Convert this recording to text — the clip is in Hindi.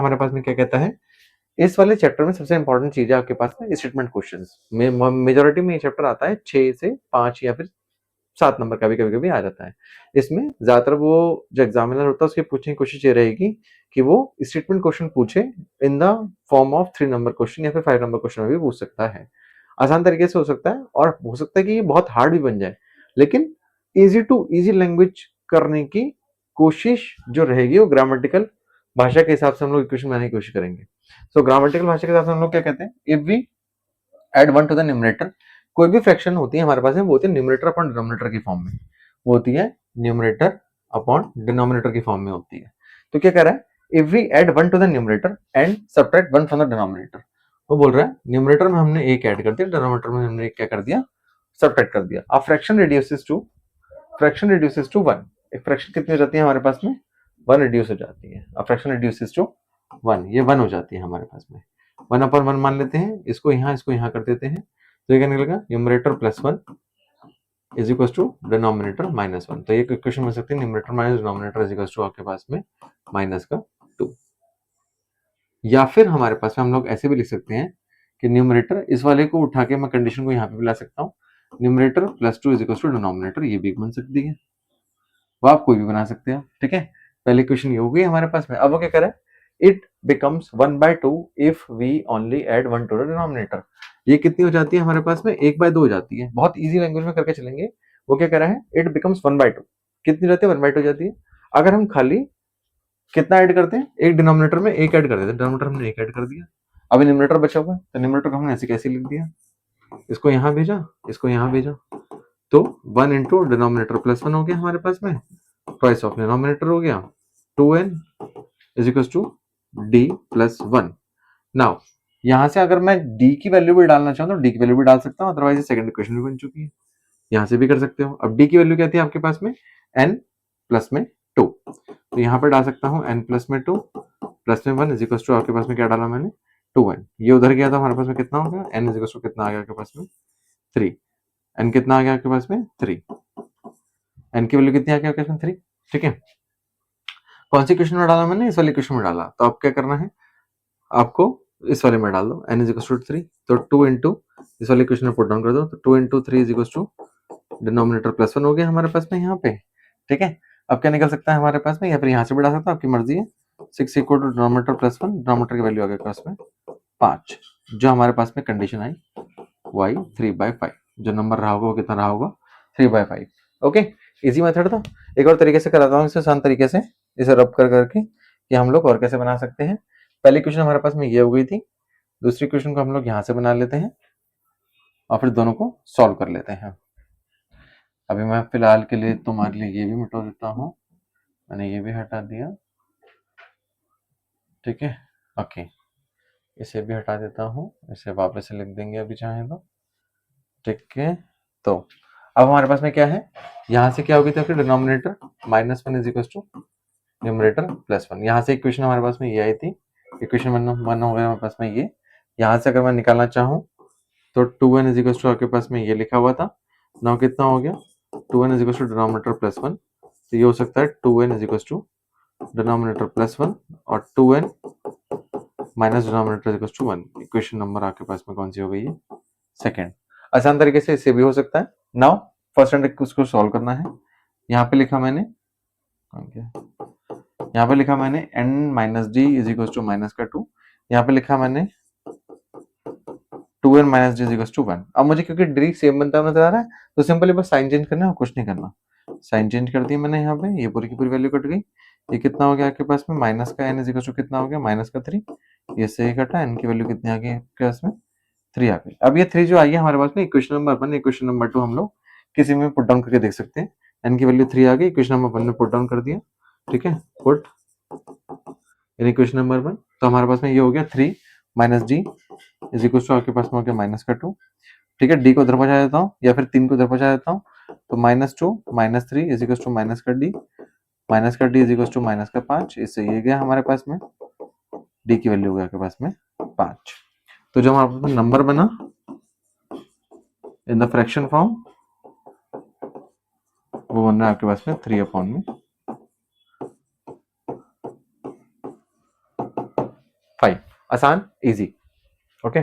हमारे पास में क्या कहता है, इस वाले चैप्टर में सबसे इंपॉर्टेंट चीज है आपके पास में स्टेटमेंट क्वेश्चंस में। मेजोरिटी में ये चैप्टर आता है 6 से 5 या फिर 7 नंबर का भी कभी कभी आ जाता है। इसमें ज्यादातर वो जो एग्जामिनर होता है उसकी पूछने की कोशिश ये रहेगी कि वो स्टेटमेंट क्वेश्चन पूछे in the form of 3 number question या फिर 5 नंबर क्वेश्चन में भी पूछ सकता है। आसान तरीके से हो सकता है और हो सकता है कि ये बहुत हार्ड भी बन जाए, लेकिन इजी टू इजी लैंग्वेज करने की कोशिश जो रहेगी वो ग्रामेटिकल भाषा के हिसाब से हम लोग इक्वेशन बनाने की कोशिश करेंगे। सो ग्रामेटिकल भाषा के हिसाब से हम लोग क्या कहते हैं, if we add one to the numerator, कोई भी फ्रैक्शन होती है हमारे पास में वो होती है न्यूमरेटर अपॉन डिनोमिनेटर की फॉर्म में, वो होती है न्यूमरेटर अपॉन डिनोमिनेटर की फॉर्म में होती है। तो क्या कह रहा है, if we add one to the numerator and subtract one from the denominator, वो बोल रहा है न्यूमरेटर में हमने एक ऐड कर दिया, डिनोमिनेटर में हमने एक क्या कर दिया, सब्ट्रैक्ट कर दिया। अब फ्रैक्शन रिड्यूसेस टू वन, एक फ्रैक्शन कितनी हो जाती है हमारे पास में, वन रिड्यूस हो जाती है। अब फ्रैक्शन रिड्यूसेस टू वन, ये वन हो जाती है हमारे पास में, वन अपॉन वन मान लेते हैं, इसको यहाँ कर देते हैं, तो ये क्या निकलेगा, numerator plus one is equal to denominator minus one. तो ये इक्वेशन बन सकती है numerator minus denominator is equal to आपके पास में माइनस का 2। या फिर हमारे पास में हम लोग ऐसे भी लिख सकते हैं कि न्यूमरेटर इस वाले को उठा के मैं कंडीशन को यहाँ पे भी ला सकता हूँ, numerator plus 2 is equal to denominator, ये भी बन सकती है, वो आप कोई भी बना सकते हैं। ठीक है, पहली क्वेश्चन ये हो गई हमारे पास में। अब वो क्या करे, it becomes 1/2 if we only add one to the denominator, ये कितनी हो जाती है हमारे पास में, 1/2 हो जाती है। बहुत इजी लैंग्वेज में करके चलेंगे। वो क्या कह रहा है, इट बिकम्स 1/2, कितनी रहती है, 1/2 जाती है। अगर हम खाली कितना ऐड करते हैं, एक डिनोमिनेटर में एक ऐड कर देते हैं, डिनोमिनेटर हमने एक ऐड कर दिया, अभी न्यूमरेटर बचा हुआ है, तो न्यूमरेटर को हमने ऐसे कैसे लिख दिया, इसको यहाँ भेजा, इसको यहाँ भेजा, तो 1 इंटू डिनोमिनेटर प्लस 1 हो गया हमारे पास में, ट्वाइस ऑफ डिनोमिनेटर हो गया, 2n is equal to d plus 1। Now यहां से अगर मैं d की वैल्यू भी डालना चाहूँ तो d की वैल्यू भी डाल सकता हूँ, अदरवाइज सेकंड इक्वेशन भी बन चुकी है, यहां से भी कर सकते हो। अब d की वैल्यू क्या थी आपके पास में, n प्लस में 2, तो यहाँ पे डाल सकता हूँ n प्लस में 2 प्लस में 1 इज इक्वल टू आपके पास में क्या डाला मैंने, 2n। ये उधर गया था हमारे पास में कितना हो गया, n इज इक्वल टू कितना आ गया आपके पास में 3, n कितना आ गया आपके पास में 3, n की वैल्यू कितनी आ गई आपके पास में 3। ठीक है, कौन सी क्वेश्चन में डाला मैंने, इस वाली क्वेश्चन में डाला, तो अब क्या करना है आपको, इस वाले में डाल दो n इज इक्वल टू 3, तो 2 इंटू इस वाले क्वेश्चन में पुट डाउन कर दो, तो 2 into 3 is equal to denominator plus 1 हो गया हमारे पास में यहाँ पे। ठीक है, अब क्या निकल सकता है हमारे पास में, या फिर यहाँ से भी डाल सकता हूँ, आपकी मर्जी है। 6 equal to denominator plus 1, denominator की वैल्यू आ गई पास में 5, जो हमारे पास में कंडीशन आई y 3/5, जो नंबर रहा होगा वो कितना रहा होगा, 3/5। ओके, इजी मेथड था। एक और तरीके से कराता हूँ इसे, आसान तरीके से इसे रब कर करके कि हम लोग और कैसे बना सकते हैं। पहली क्वेश्चन हमारे पास में ये हो गई थी, दूसरी क्वेश्चन को हम लोग यहाँ से बना लेते हैं और फिर दोनों को सॉल्व कर लेते हैं। अभी मैं फिलहाल के लिए तुम्हारे लिए ये भी मिटा देता हूँ, मैंने ये भी हटा दिया। ठीक है, ओके, इसे भी हटा देता हूँ, इसे वापस से लिख देंगे अभी चाहे तो। ठीक है, तो अब हमारे पास में क्या है, यहाँ से क्या होगी, तो फिर denominator -1 is equal to numerator plus 1। यहाँ से इक्वेशन हमारे पास में ये आई थी, इक्वेशन 1 हो गया हमारे पास में ये। यहाँ से अगर मैं निकालना चाहूँ तो 2n इज इक्वल टू आपके पास में ये लिखा हुआ था, नाउ कितना हो गया, 2n is equal to denominator plus 1, तो ये हो सकता है 2n is equal to denominator plus 1 और 2n minus denominator is equal to 1। Equation number आपके पास में कौन सी हो गई है, सेकेंड। आसान तरीके से इससे भी हो सकता है। नाउ फर्स्ट एंड उसको सॉल्व करना है। यहाँ पे लिखा मैंने, यहाँ पे लिखा मैंने n minus D is equal to minus का 2, यहाँ पे लिखा मैंने 2n minus D is equal to 1। अब मुझे क्योंकि डी सेम बनता नजर आ रहा है तो सिंपली बस साइन चेंज करना है और कुछ नहीं करना। साइन चेंज कर दिया मैंने, यहाँ पे ये पूरी की पूरी वैल्यू कट गई। ये कितना हो गया आपके पास में, माइनस का n इज इक्वल टू कितना हो गया, माइनस का 3, ये से ही कटा, n की वैल्यू कितनी आ गई आपके पास में 3 आ गई। अब ये 3 जो आई है हमारे पास में इक्वेशन नंबर 1, इक्वेशन नंबर 2 हम लोग किसी में पुट डाउन करके देख सकते हैं। n की वैल्यू 3 आ गई, इक्वेशन नंबर 1 में पुट डाउन कर दिया। ठीक है, पुट इन इक्वेशन नंबर 1, तो हमारे पास में ये हो गया 3 minus D is equal to आपके पास में हो गया माइनस का 2। ठीक है, डी को उधर पहुंचा देता हूँ या फिर 3 को उधर पहुंचा देता हूँ, तो -2 -3 इज इक्वल टू माइनस का D is equal to minus का 5। इससे ये गया हमारे पास में, डी की वैल्यू हो गया आपके पास में 5। तो जो हमारे पास नंबर बना इन द फ्रैक्शन फॉर्म वो बन रहा है आपके पास में 3 अपॉन में आसान, इजी। ओके।